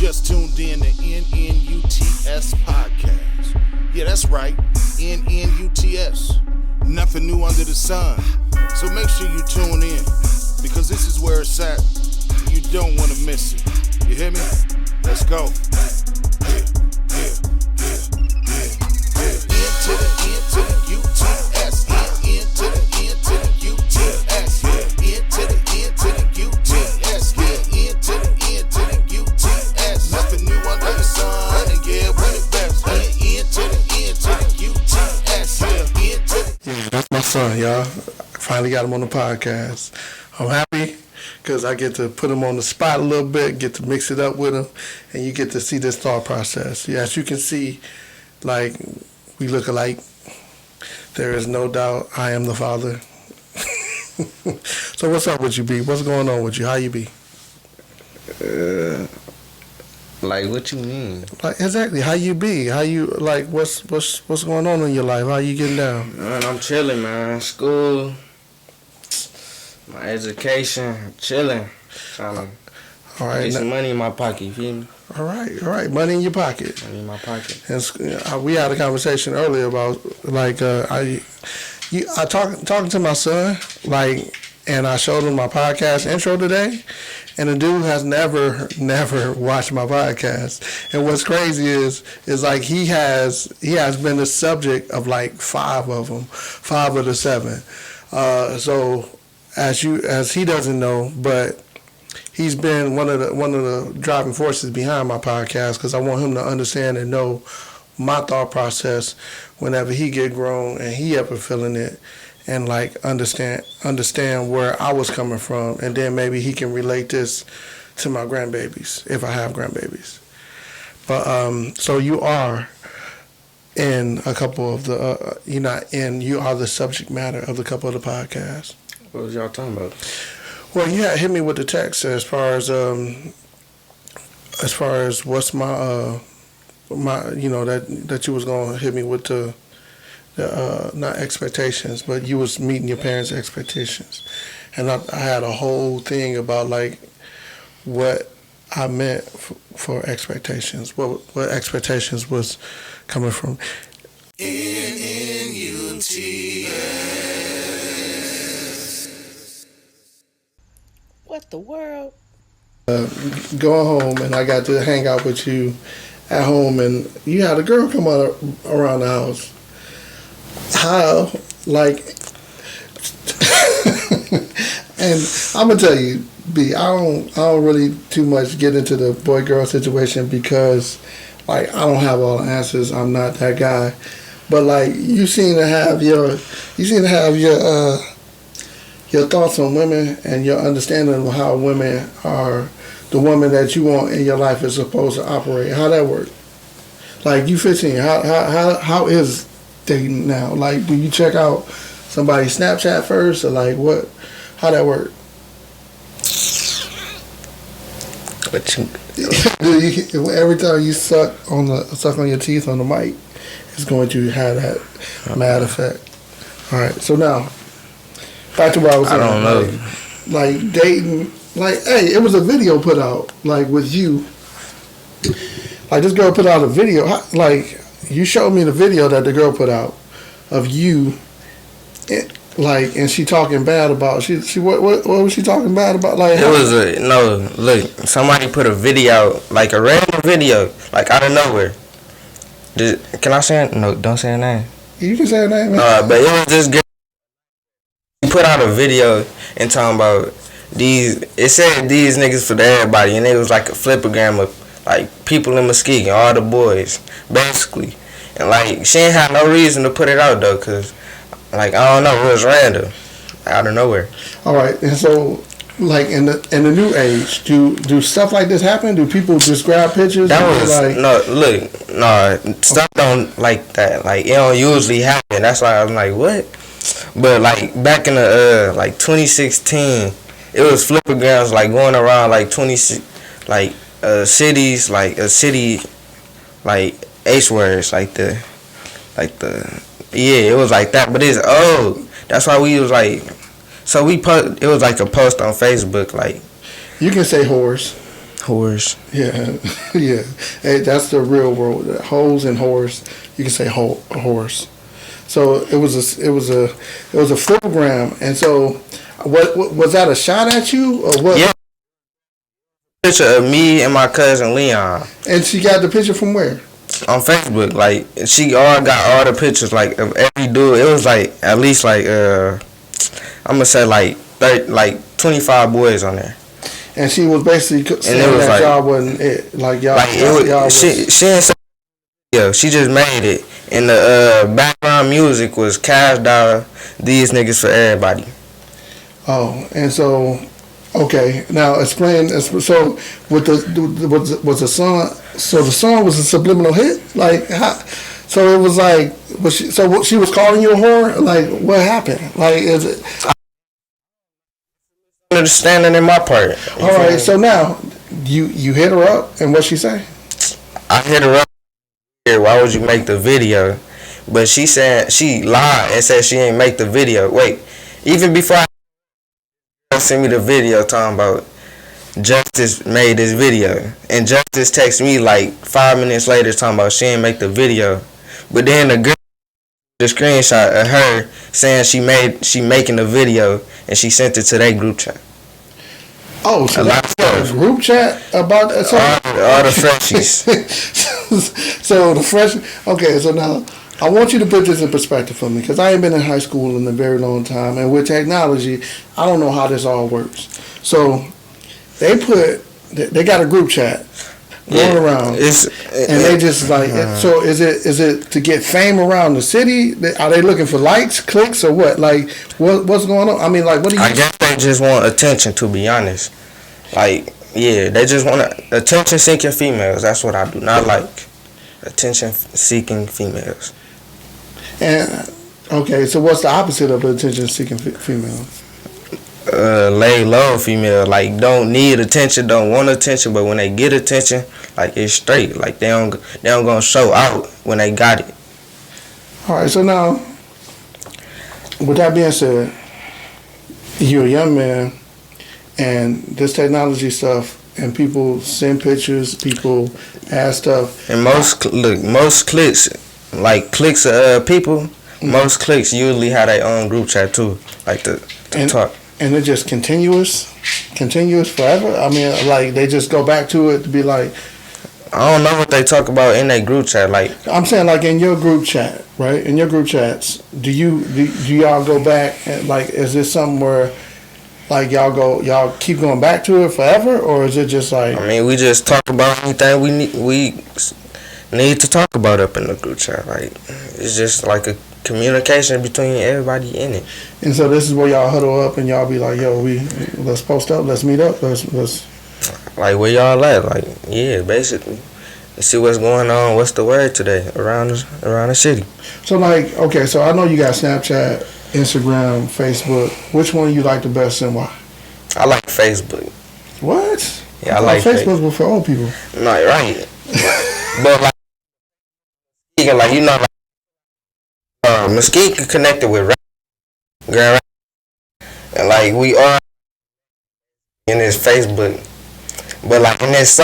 just tuned in to NNUTS podcast. Yeah, that's right, NNUTS. Nothing new under the sun. So make sure you tune in, because this is where it's at. You don't want to miss it. You hear me? Let's go. Into the UTS. Into the UTS. Into the UTS. Into the UTS. Nothing new under the sun. Yeah, we're the best. Into the UTS. Yeah, that's my son, y'all. Finally got him on the podcast. I'm happy because I get to put him on the spot a little bit, get to mix it up with him, and you get to see this thought process. Yeah, as you can see, like, we look alike. There is no doubt I am the father. So what's up with you, B? What's going on with you? How you be? Like, what you mean? Like, exactly, how you be? How you, like, what's going on in your life? How you getting down? Man, I'm chilling, man. School, my education, chilling. Trying to get some money in my pocket, you feel me? All right. Money in your pocket. Money in my pocket. And we had a conversation earlier about, like, I talking to my son, like, and I showed him my podcast intro today, and the dude has never watched my podcast. And what's crazy is like he has been the subject of like 5 of them, 5 of the 7. So as he doesn't know, but he's been one of the driving forces behind my podcast, because I want him to understand and know my thought process whenever he get grown and he ever feeling it, and like understand where I was coming from, and then maybe he can relate this to my grandbabies if I have grandbabies. But so you are in a couple of the you are the subject matter of a couple of the podcasts. What was y'all talking about? Well, you had hit me with the text as far as what's my that you was gonna hit me with the not expectations, but you was meeting your parents' expectations, and I had a whole thing about like what I meant for expectations, what expectations was coming from. What the world? Going home, and I got to hang out with you at home, and you had a girl come out around the house. How, like, and I'm gonna tell you, B, I don't really too much get into the boy girl situation, because like I don't have all the answers. I'm not that guy. But like you seem to have your thoughts on women and your understanding of how women are, the woman that you want in your life is supposed to operate. How that work? Like, you 15. How is dating now? Like, do you check out somebody's Snapchat first, or like what? How that work? Every time you suck on your teeth on the mic, it's going to have that mad effect. All right. So now, back to what I was saying. I don't know. Like dating. Like, hey, it was a video put out, like, with you. Like, this girl put out a video. Like, you showed me the video that the girl put out of you. And she talking bad about, what was she talking bad about? Like, look, somebody put a video, like a random video, like out of nowhere. Can I say it? No, don't say her name. You can say her name, man. But it was this girl. She put out a video and talking about it said these niggas for everybody, and it was like a flipogram of like people in Muskegon, all the boys, basically. And like, she ain't had no reason to put it out though, cause like, I don't know, it was random, out of nowhere. All right, and so like in the new age, do stuff like this happen? Do people just grab pictures? Stuff don't like that. Like, it don't usually happen. That's why I'm like, what? But like back in the like 2016, it was flipograms like going around like 20 like cities, like a city, like H words, like the yeah, it was like that. But it's old. That's why we was like, so we it was like a post on Facebook, like, you can say whores. Whores. Yeah, yeah. Hey, that's the real world. Hoes and whores. You can say horse. So it was a program, and so what was that a shot at you or what? Yeah. Picture of me and my cousin Leon And she got the picture from where? on Facebook. Like she all got all the pictures like of every dude. It was like at least like I'm gonna say like 30, like 25 boys on there. And she was basically saying it was that like, y'all wasn't it. Like y'all, Like y'all was, she didn't say yeah, she just made it. And the background music was Cash Dollar, These Niggas for Everybody. oh, and so okay. Now explain. So with was the song? So the song was a subliminal hit. Like how? So it was like she was calling you a whore. Like what happened? Like is it? Understanding in my part. All right. So now you hit her up, and what she say? I hit her up. Why would you make the video? But she said she lied and said she ain't make the video. Wait, even before I sent me the video talking about Justice made this video, and Justice texted me like 5 minutes later talking about she ain't make the video. But then the screenshot of her saying she making the video and she sent it to their group chat. Oh, so A lot that's of a group chat about that. So, all the freshies. so the fresh. Okay, so now I want you to put this in perspective for me because I ain't been in high school in a very long time, and with technology, I don't know how this all works. So they got a group chat going around, and they just like. So is it to get fame around the city? Are they looking for likes, clicks, or what? Like what's going on? I mean, like what do you? I guess they just want attention, to be honest. Like, yeah, they just want attention-seeking females. That's what I do not like. Attention-seeking females. And okay, so what's the opposite of attention-seeking female? Lay low female, like don't need attention, don't want attention, but when they get attention, like it's straight. Like they don't gonna show out when they got it. All right, so now, with that being said, you're a young man, and this technology stuff, and people send pictures, people ask stuff. And most cliques, like cliques of people, most cliques usually have their own group chat too, like the talk. And it's just continuous forever. I mean, like they just go back to it to be like. I don't know what they talk about in their group chat. Like I'm saying, like in your group chat, right? In your group chats, do y'all go back and like is this something where like y'all keep going back to it forever, or is it just like? I mean, we just talk about anything we need to talk about up in the group chat. Like it's just like a communication between everybody in it. And so this is where y'all huddle up and y'all be like, yo, let's post up, let's meet up, let's like where y'all at? Like yeah, basically. Let's see what's going on. What's the word today around the city? So like, okay, so I know you got Snapchat, Instagram, Facebook. Which one you like the best and why? I like Facebook. What? Yeah, I like Facebook was for old people. No, right. But like you know, like Mesquite connected with Grand Rapids, and like we are in this Facebook, but like in this,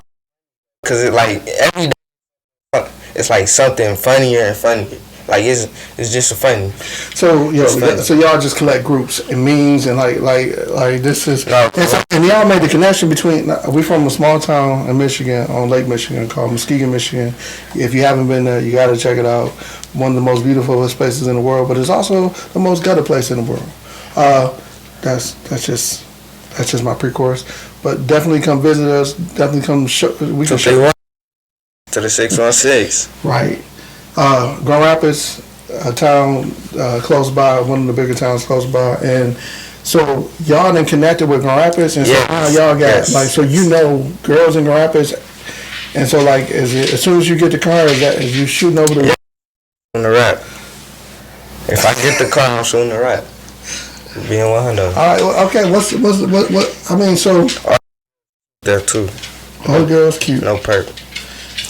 cause it like every day, it's like something funnier and funnier. Like it's just funny. So so y'all just collect groups and memes and like this is and y'all made the connection between. We from a small town in Michigan on Lake Michigan called Muskegon, Michigan. If you haven't been there, you got to check it out. One of the most beautiful places in the world, but it's also the most gutted place in the world. That's just my pre-chorus. But definitely come visit us. Definitely come show. We can show to the 616. Right. Grand Rapids, a town close by, one of the bigger towns close by, and so y'all then connected with Grand Rapids, and so y'all got like so you know girls in Grand Rapids, and so like is it as soon as you get the car, is you shooting over the on the rap? If I get the car, I'm shooting the rap. Being 100. All right. Well, okay. What? I mean, so there too. All girls cute. No perk.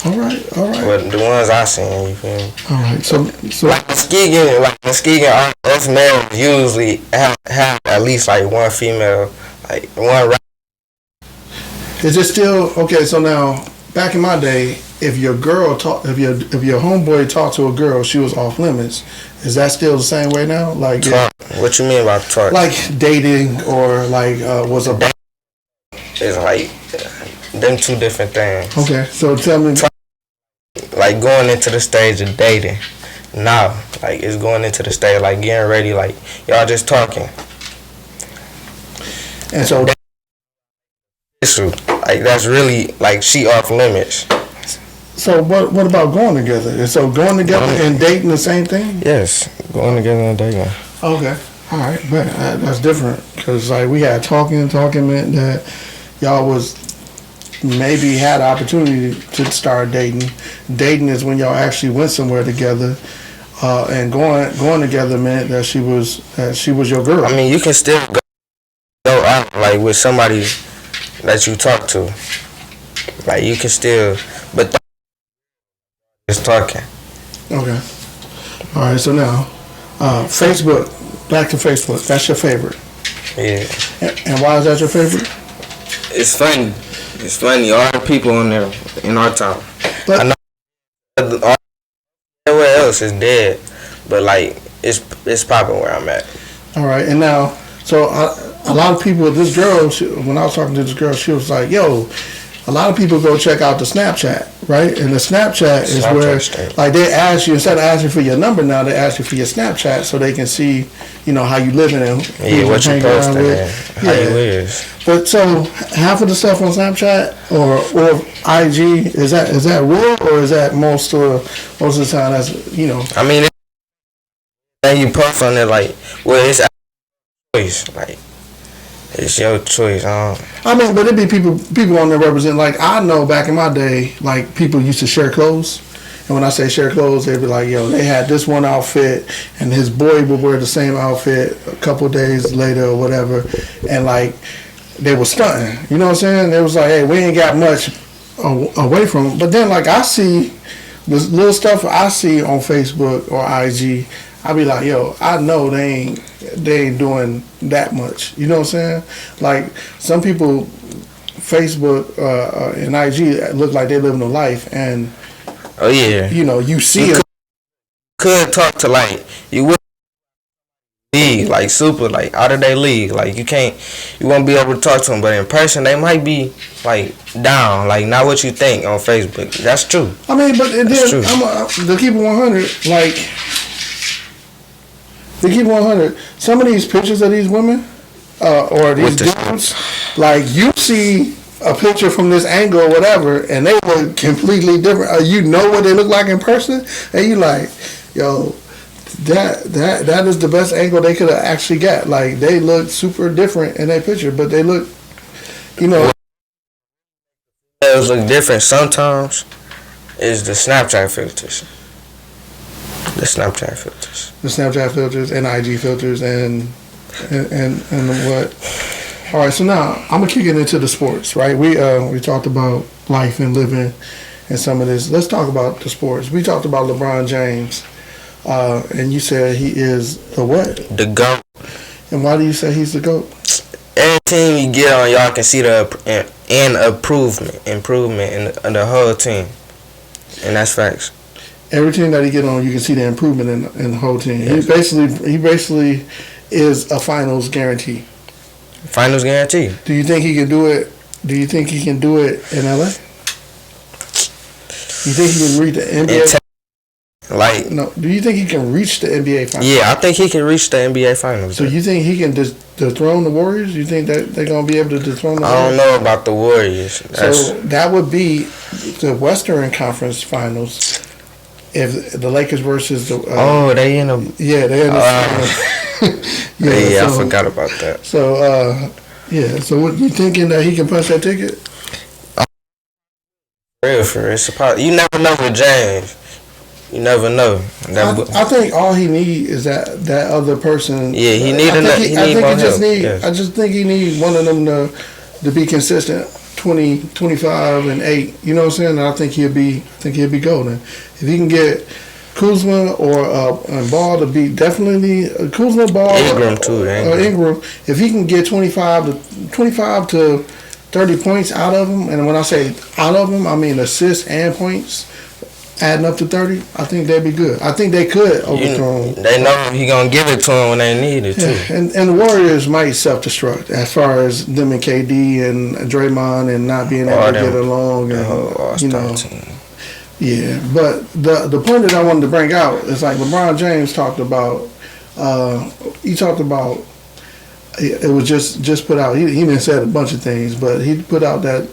All right. But the ones I seen, you feel me? All right. So like Muskegon, us males usually have at least like one female, like one rap. Is it still okay? So now, back in my day, if your homeboy talked to a girl, she was off limits. Is that still the same way now? Like Talk. What you mean by talk? like dating or like was a It's like them two different things. okay. So tell me, Like going into the stage of dating. Now, like it's going into the stage like getting ready. Like y'all just talking. and so Issue. Like that's really like she off limits. what about going together? And so going together and dating the same thing? Yes, going together and dating. Okay, all right, but that's different because like we had talking meant that y'all was maybe had the opportunity to start dating. Dating is when y'all actually went somewhere together, and going together meant that she was your girl. I mean, you can still go out like with somebody that you talk to. Like you can still, but just talking. Okay. All right. So now, Facebook. Back to Facebook. That's your favorite. Yeah, And why is that your favorite? it's funny. It's funny. All the people on there in our town. But I know all everywhere else is dead, but like it's popping where I'm at. all right. And now, so a lot of people. This girl, when I was talking to this girl, she was like, "Yo." A lot of people go check out the Snapchat, right? And the Snapchat is where, like, they ask you, instead of asking for your number now, they ask you for your Snapchat so they can see, how you living and who What you hang around posting, with. how you live. But so half of the stuff on Snapchat or IG is that real or is that most of the time that's I mean, then you post on it like, well, it's choice. Like, it's your choice. I mean, but it be people on there represent, like, I know back in my day, like, people used to share clothes. And when I say share clothes, they'd be like, yo, they had this one outfit and his boy would wear the same outfit a couple days later or whatever. And, like, they were stunting. You know what I'm saying? They was like, hey, we ain't got much away from them. But then, like, I see this little stuff I see on Facebook or IG, I be like, yo, I know they ain't doing that much. You know what I'm saying? Like, some people, Facebook and IG look like they living a life, and Oh yeah, you see it. Could talk to like you would be like super like out of their league. Like you won't be able to talk to them, but in person they might be like down, like not what you think on Facebook. That's true. I mean, but then to keep it 100, like. To keep 100, some of these pictures of these women or these dudes, like you see a picture from this angle or whatever, and they look completely different. You know what they look like in person, and you like, yo, that is the best angle they could have actually got. Like they look super different in that picture, but they look, Those look different sometimes. Is the Snapchat filters. The Snapchat filters and IG filters and what? All right, so now I'm gonna kick it into the sports, right? We talked about life and living and some of this. Let's talk about the sports. We talked about LeBron James, and you said he is the what? The GOAT. And why do you say he's the GOAT? Every team you get on, y'all can see the improvement in the whole team, and that's facts. Every team that he get on, you can see the improvement in the whole team. Yes. He basically is a finals guarantee. Finals guarantee. Do you think he can do it? Do you think he can do it in LA? You think he can reach the NBA? No. Do you think he can reach the NBA finals? Yeah, I think he can reach the NBA finals. So you think he can dethrone the Warriors? You think that they're gonna be able to dethrone the Warriors? I don't know about the Warriors. So that would be the Western Conference Finals. If the Lakers versus the they in the they in the I forgot about that. So so what you thinking that he can punch that ticket? For real, it's a you never know with James. You never know. I think all he need is that other person. Yeah, he need enough. I just think he need one of them to be consistent. 20, 25, and 8. You know what I'm saying? And I think he'll be golden. If he can get Kuzma or Ball to be definitely Kuzma, Ball, Ingram too. Ingram. If he can get 25 to 30 points out of him, and when I say out of him, I mean assists and points, adding up to 30, I think they'd be good. I think they could overthrow him. They know he gonna give it to him when they need it too. Yeah, and the Warriors might self-destruct as far as them and KD and Draymond and not being able to get along, and you know. Team. Yeah, but the point that I wanted to bring out is like LeBron James talked about. He talked about. It was just put out. He didn't say a bunch of things, but he put out that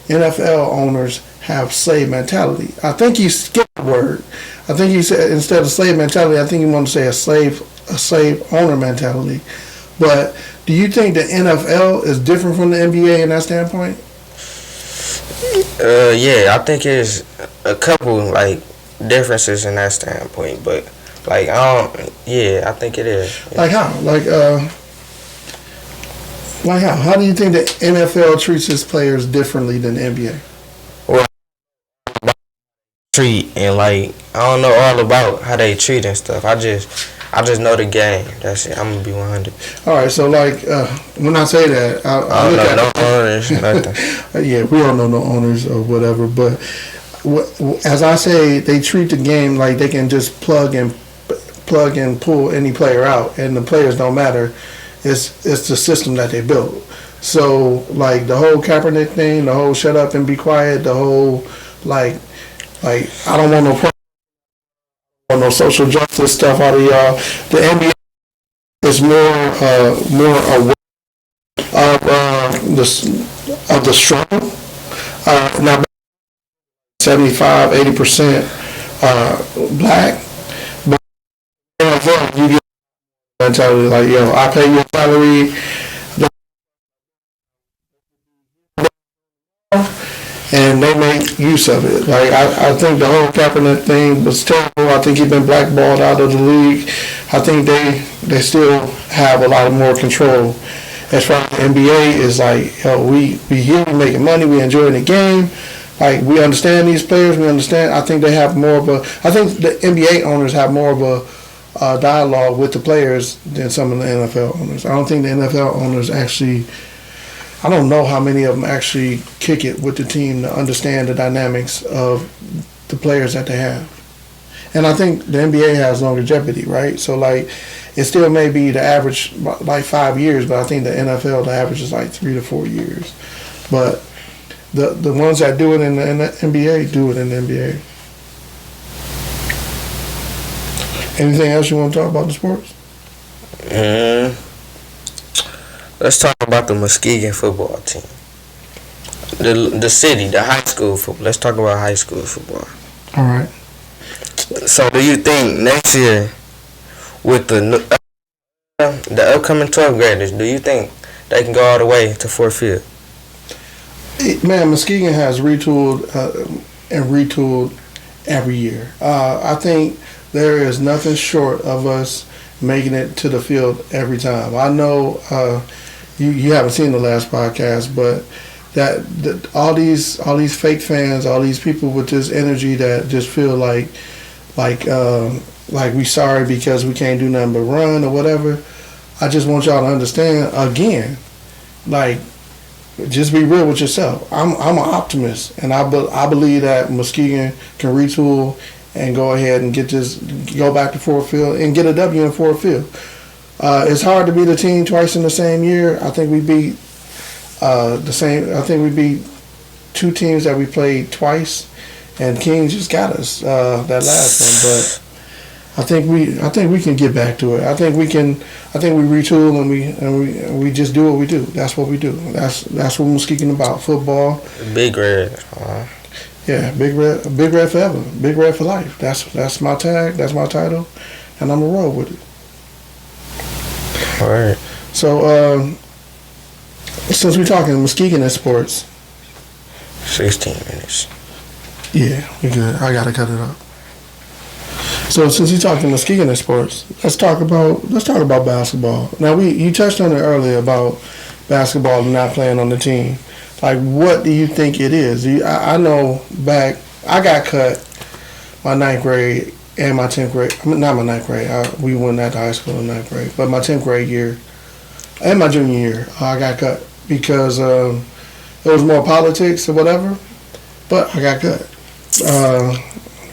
NFL owners have slave mentality. I think he skipped a word. I think he said instead of slave mentality, I think he wanted to say a slave owner mentality. But do you think the NFL is different from the NBA in that standpoint? Yeah, I think it's a couple like differences in that standpoint, but like I think it is. Yeah. Like how? Like how? How do you think the NFL treats its players differently than the NBA? Well, treat and like I don't know all about how they treat and stuff. I just know the game. That's it. I'm gonna be 100. All right, so like when I say that, I look at no owners, nothing. Yeah, we don't know no owners or whatever, but as I say, they treat the game like they can just plug and pull any player out, and the players don't matter. It's the system that they built. So like the whole Kaepernick thing, the whole shut up and be quiet, the whole like I don't want no social justice stuff out of y'all. The NBA is more aware of the struggle. Now 75-80% black, but you get mentality like, yo, I pay your salary, and they make use of it. Like I think the whole Kaepernick thing was terrible. I think he's been blackballed out of the league. I think they still have a lot of more control. As far as the NBA is like, yo, we here, we making money, we enjoying the game. Like we understand these players, we understand. I think they have more of a. I think the NBA owners have more of a dialogue with the players than some of the NFL owners. I don't think the NFL owners actually. I don't know how many of them actually kick it with the team to understand the dynamics of the players that they have. And I think the NBA has longevity, right? So, like, it still may be the average, like 5 years, but I think the NFL, the average is like 3 to 4 years. But the ones that do it in the NBA do it in the NBA. Anything else you want to talk about the sports? Let's talk about the Muskegon football team. The city, the high school football. Let's talk about high school football. All right. So, do you think next year, with the upcoming 12th graders, do you think they can go all the way to Fort Field? Man, Muskegon has retooled and retooled every year. I think there is nothing short of us making it to the field every time. I know you haven't seen the last podcast, but that all these fake fans, all these people with this energy that just feel like we sorry because we can't do nothing but run or whatever. I just want y'all to understand again, like, just be real with yourself. I'm an optimist, and I believe that Muskegon can retool and go ahead and go back to Fort Field and get a W in Fort Field. It's hard to beat a team twice in the same year. I think we beat I think we beat two teams that we played twice, and Kings just got us that last one. But I think we can get back to it. I think we retool and we just do what we do. That's what we do. That's what Muskegon about. Football. Big Red. Yeah, Big Red forever. Big Red for life. That's my tag. That's my title, and I'm gonna roll with it. All right. So since we're talking Muskegon and sports, 16 minutes. Yeah, we good. I gotta cut it up. So since you're talking Muskegon and sports, let's talk about basketball. Now you touched on it earlier about basketball and not playing on the team. Like, what do you think it is? I know I got cut my 9th grade and my 10th grade. I mean, not my 9th grade. We went at the high school in 9th grade, but my 10th grade year and my junior year, I got cut because it was more politics or whatever. But I got cut.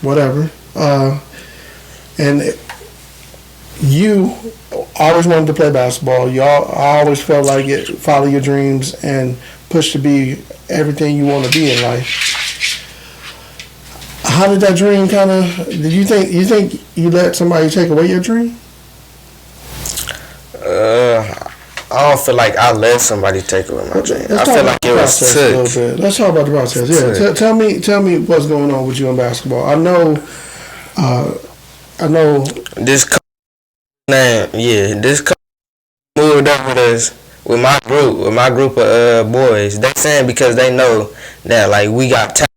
Whatever. And you always wanted to play basketball. I always felt like it. Follow your dreams and push to be everything you want to be in life. How did that dream kind of? Did you think you let somebody take away your dream? I don't feel like I let somebody take away my dream. Let's I feel like it was took. Let's talk about the process. Yeah, tell me what's going on with you in basketball. I know. This man, this moved up with us with my group of boys. They saying because they know that like we got talent.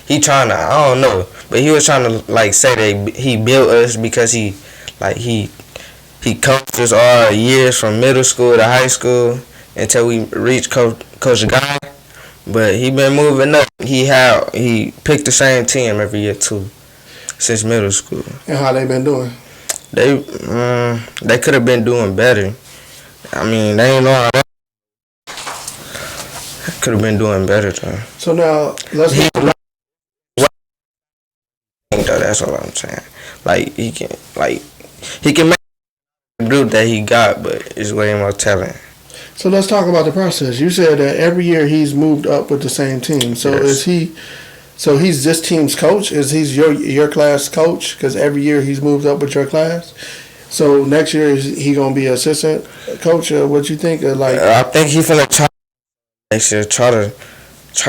He trying to, I don't know, but he was trying to like say that he built us because he coached us all years from middle school to high school until we reached Coach Guy. But he been moving up. He picked the same team every year too, since middle school. And how they been doing? They could have been doing better. I mean, they ain't know how that. Could have been doing better though. So now let's. That's all I'm saying. Like he can make the group that he got, but it's way more talent. So let's talk about the process. You said that every year he's moved up with the same team. So Yes. is he? So he's this team's coach. Is he's your class coach? Because every year he's moved up with your class. So next year is he gonna be assistant coach? Or what you think? Like I think he finna try next year. Try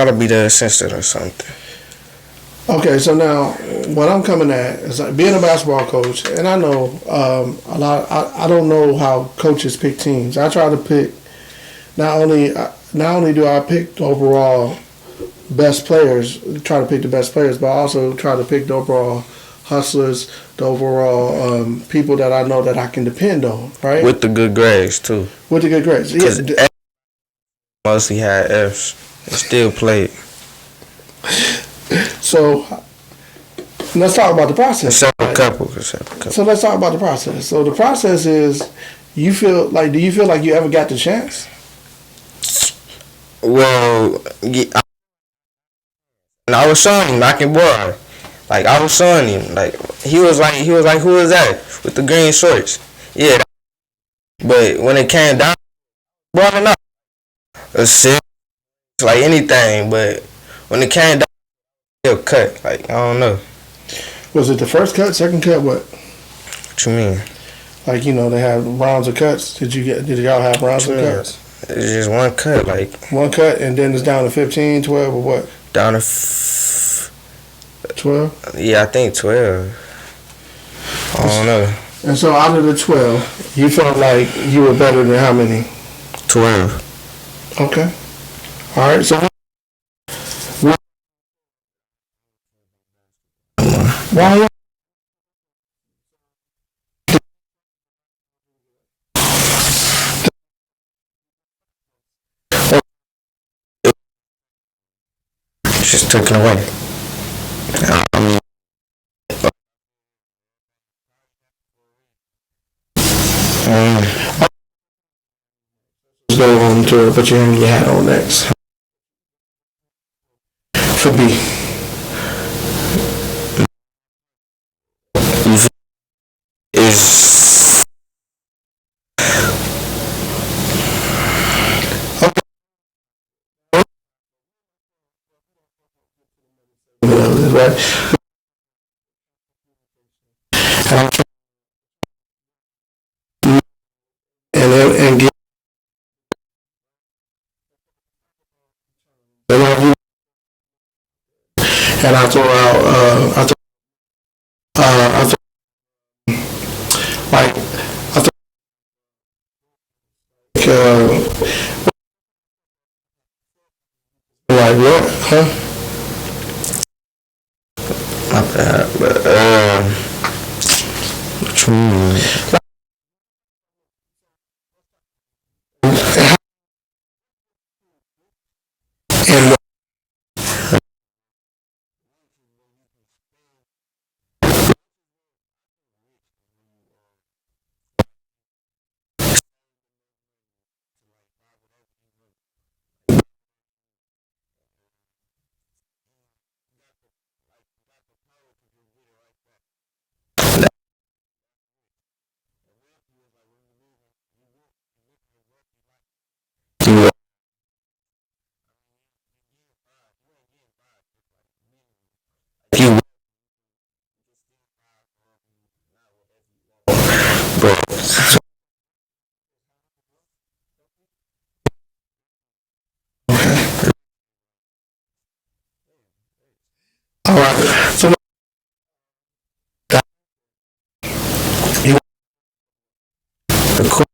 to be the assistant or something. okay. So now what I'm coming at is like being a basketball coach, and I know a lot. I don't know how coaches pick teams. I try to pick not only do I pick the overall best players, try to pick the best players, but I also try to pick the overall hustlers, the overall people that I know that I can depend on, right? With the good grades too. With the good grades. Because Yeah. mostly had F's and still played. So let's talk about the process. Except a right? couple. So let's talk about the process. So the process is, do you feel like you ever got the chance? Well, yeah, and I was showing him knocking boy. Like I was showing him. Like he was like, who is that with the green shorts? Yeah. But when it came down, balling up, a six, like anything. But when it came down, still cut. Like I don't know. Was it the first cut, second cut, what? What you mean? Like, they have rounds of cuts. Did y'all have rounds of cuts? It's just one cut, like One cut, and then it's down to 15, 12, or what? down to 12? yeah, I think 12. I don't know. And so out of the 12, you felt like you were better than how many? 12. Okay. All right, so why? Just took it away. I mean, Let's go on to put your hat on next. For B. is Right. And get and I throw out I throw like I throw like what? Huh? my bad, but what you mean? And But All right. So you the cool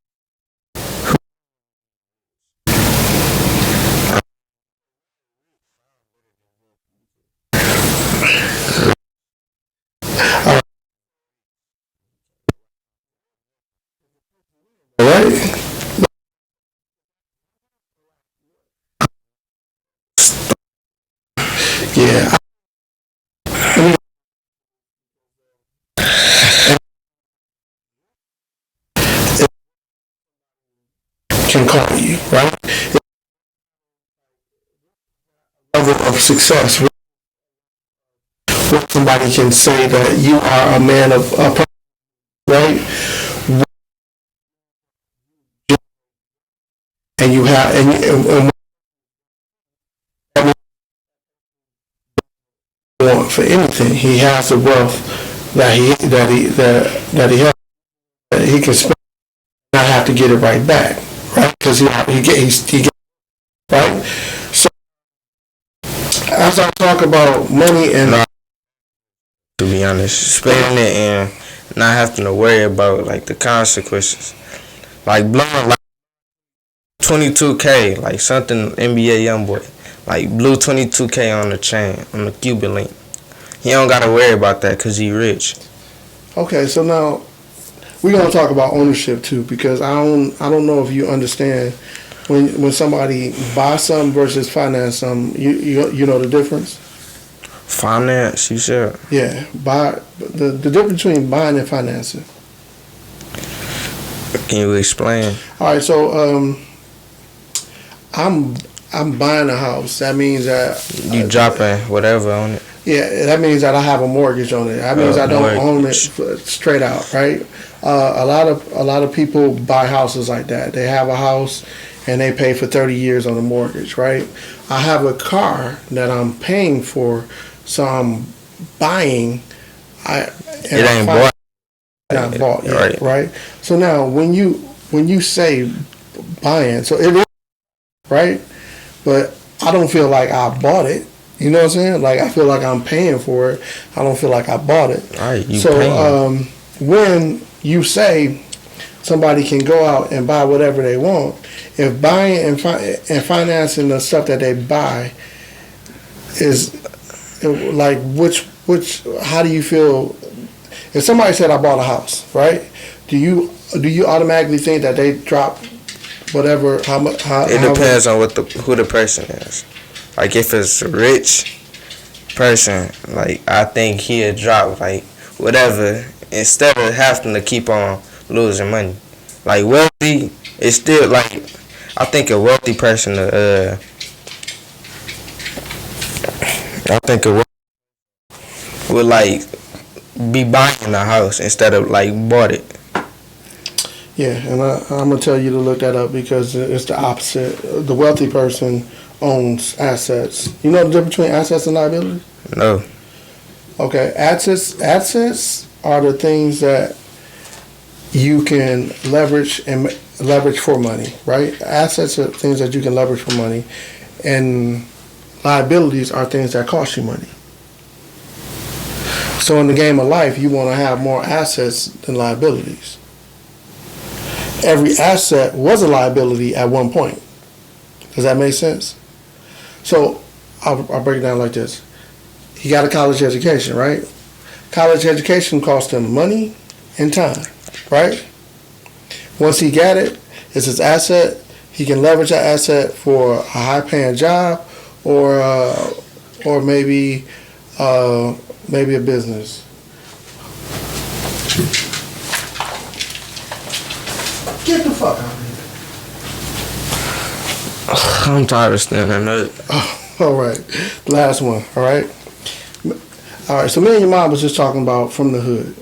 all right? Yeah. Can call you, right? Level of success. Where somebody can say that you are a man of right, and you have want for anything. He has the wealth that he has that he can spend, not have to get it right back, right? Because he get right. So as I talk about money and to be honest, spending it and not having to worry about like the consequences. Like blowing like 22K, like something NBA YoungBoy, like blew 22K on the chain on the Cuban link. He don't gotta worry about that because he rich. okay, so now we're gonna talk about ownership too, because I don't know if you understand when somebody buys something versus finance something. You know the difference. Finance, you said. Yeah, buy the difference between buying and financing. Can you explain? All right, so I'm buying a house. That means that You dropping whatever on it. yeah, that means that I have a mortgage on it. That means I don't own it straight out, right? A lot of people buy houses like that. They have a house and they pay for 30 years on the mortgage, right? I have a car that I'm paying for, so I'm buying. It ain't bought. Not bought yet, right? So now when you say buying, so it is right, but I don't feel like I bought it. You know what I'm saying? Like I feel like I'm paying for it. I don't feel like I bought it. Right, you so paying. When you say somebody can go out and buy whatever they want, if buying and financing the stuff that they buy is like which how do you feel? If somebody said I bought a house, right? Do you automatically think that they drop whatever? How much? It depends on who the person is. Like if it's a rich person, like I think he'll drop like whatever instead of having to keep on losing money. Like wealthy, it's still like I think a wealthy person. I think a wealthy would like be buying a house instead of like bought it. Yeah, and I'm gonna tell you to look that up because it's the opposite. The wealthy person owns assets. You know the difference between assets and liabilities? No. Okay, assets are the things that you can leverage for money, right? Assets are things that you can leverage for money, and liabilities are things that cost you money. So in the game of life, you want to have more assets than liabilities. Every asset was a liability at one point. Does that make sense? So I'll break it down like this. He got a college education, right? College education cost him money and time, right? Once he got it, it's his asset. He can leverage that asset for a high-paying job, or maybe a business. Get the fuck out of here. I'm tired of standing up. Oh, all right. Last one, all right? All right, so me and your mom was just talking about from the hood.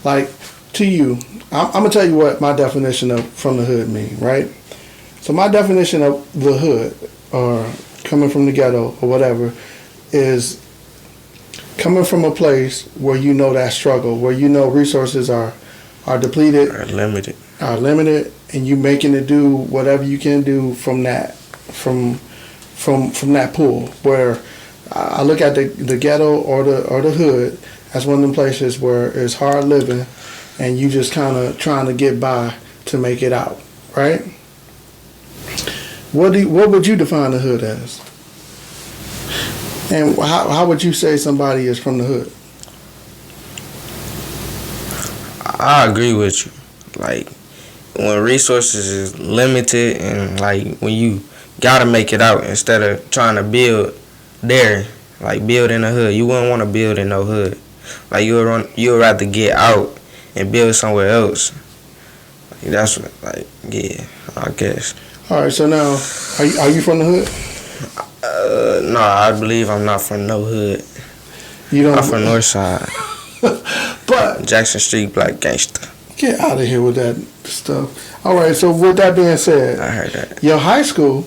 Like, to you, I'm going to tell you what my definition of from the hood mean, right? So my definition of the hood, or coming from the ghetto, or whatever, is coming from a place where you know that struggle, where you know resources are are depleted, Are limited. and you making it do whatever you can do from that that pool. Where I look at the ghetto or the hood as one of them places where it's hard living, and you just kind of trying to get by to make it out, right? What would you define the hood as? And how would you say somebody is from the hood? I agree with you. Like, when resources is limited and, like, when you gotta make it out instead of trying to build there, like, build in the hood. You wouldn't want to build in no hood. Like, you would rather get out and build somewhere else. Like, that's what, like, yeah, I guess. All right, so now, are you from the hood? No, I believe I'm not from no hood. You don't. I'm from North Side. But Jackson Street, Black Gangster. get out of here with that stuff. All right, so with that being said, I heard that. your high school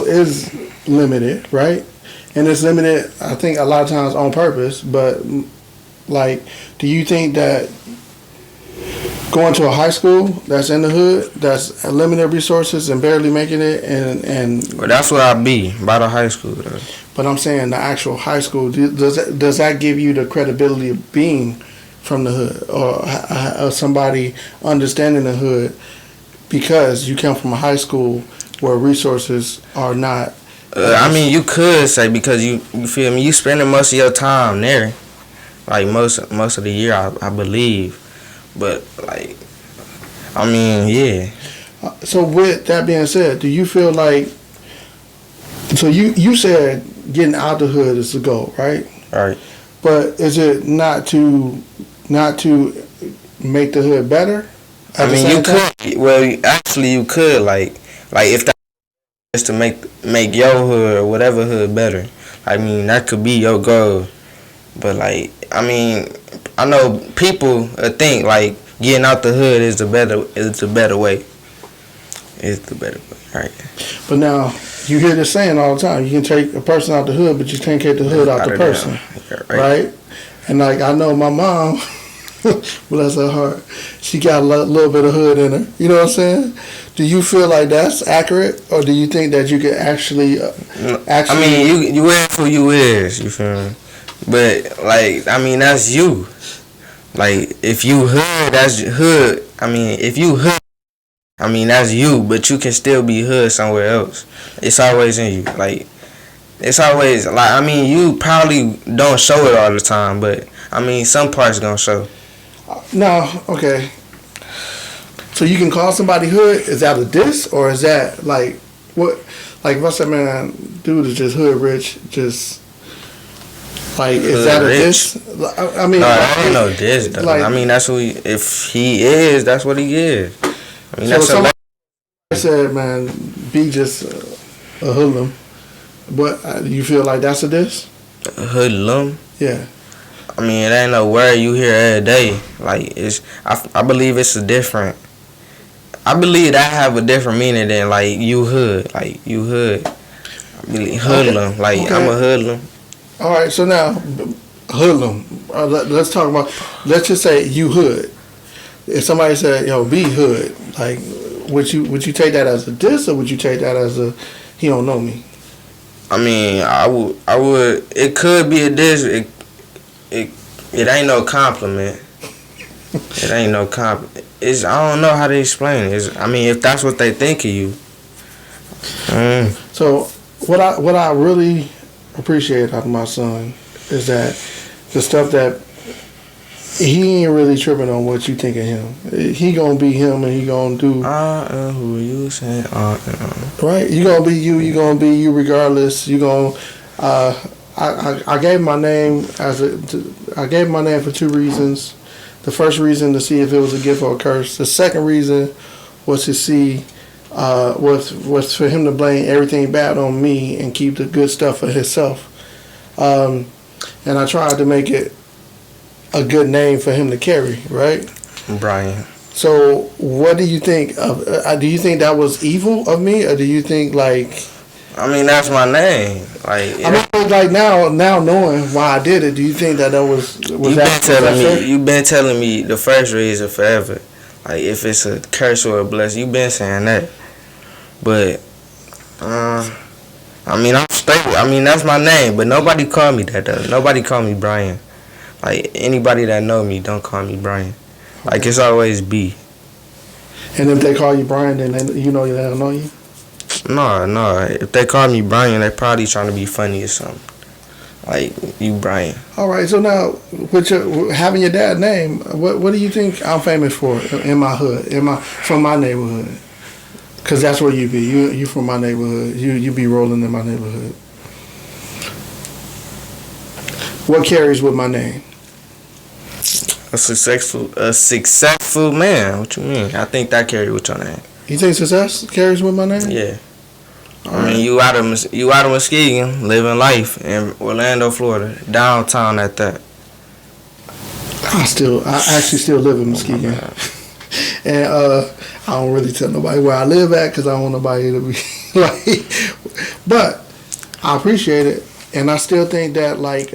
is limited, right? And it's limited, I think, a lot of times on purpose. But like, do you think that going to a high school that's in the hood, that's limited resources and barely making it, and Well, that's what I be by the high school though. but I'm saying the actual high school, does that give you the credibility of being from the hood, or somebody understanding the hood because you come from a high school where resources are not? I mean, you could say because you feel me. You spending most of your time there, like most of the year, I believe. But like, I mean, yeah. So with that being said, do you feel like? So you said getting out the hood is the goal, right? Right. But is it not to make the hood better? I mean, you could. Well, actually, you could like if that is to make your hood or whatever hood better. I mean, that could be your goal. But like, I mean, I know people think like getting out the hood is the better way. It's the better way, right? But now you hear this saying all the time: you can take a person out the hood, but you can't take the hood out the person, right? And like I know my mom, bless her heart, she got a little bit of hood in her. You know what I'm saying? Do you feel like that's accurate, or do you think that you could actually? I mean, you is who you is. You feel me? But like, I mean, that's you. Like, if you hood, that's hood. I mean, if you hood, I mean, that's you. But you can still be hood somewhere else. It's always in you. Like, it's always like. I mean, you probably don't show it all the time, but I mean, some parts gonna show. No, okay. So you can call somebody hood. Is that a diss, or is that like what? Like if I say, man, dude is just hood rich, just. Like, is hood that a rich. diss? I mean, No, that ain't no diss though. Like, I mean, that's who. If he is, that's what he is. I mean, so that's somebody said, man, be just a hoodlum. But you feel like that's a diss? a hoodlum. Yeah. I mean, it ain't no word you hear every day. Like, it's. I believe it's a different. I believe that have a different meaning than like you hood. Like you hood. I believe hoodlum. Okay. Like Okay. I'm a hoodlum. All right, so now, hoodlum. Let's talk about. Let's just say you hood. If somebody said, "Yo, be hood," like, would you take that as a diss, or would you take that as a he don't know me? I mean, I would. It could be a diss. It ain't no compliment. It ain't no compliment. It's I don't know how to explain it. I mean, if that's what they think of you. So what I really appreciate out of my son is that the stuff that he ain't really tripping on what you think of him. He gonna be him, and he gonna do. Who you saying? Right, you gonna be you. You gonna be you regardless. You gonna. I gave my name I gave my name for two reasons. The first reason to see if it was a gift or a curse. The second reason was to see was for him to blame everything bad on me and keep the good stuff for himself. And I tried to make it a good name for him to carry, right? Brian. So what do you think of? Do you think that was evil of me, or do you think like I mean, that's my name. Like, I mean, like now knowing why I did it, do you think that was you've been telling me the first reason forever. Like, if it's a curse or a blessing, you've been saying that. But, I mean, I'm straight. I mean, that's my name, but nobody call me that, though. Nobody call me Brian. Like, anybody that know me don't call me Brian. Like, it's always B. And if they call you Brian, then they don't know you? No. If they call me Brian, they probably trying to be funny or something. Like, you Brian. All right, so now, with having your dad's name, what do you think I'm famous for in my hood, from my neighborhood? Because that's where you be. You from my neighborhood. You be rolling in my neighborhood. What carries with my name? A successful man. What you mean? I think that carries with your name. You think success carries with my name? Yeah. I mean, you out of Muskegon, living life in Orlando, Florida, downtown at that. I actually still live in Muskegon, and I don't really tell nobody where I live at because I don't want nobody to be like. But I appreciate it, and I still think that like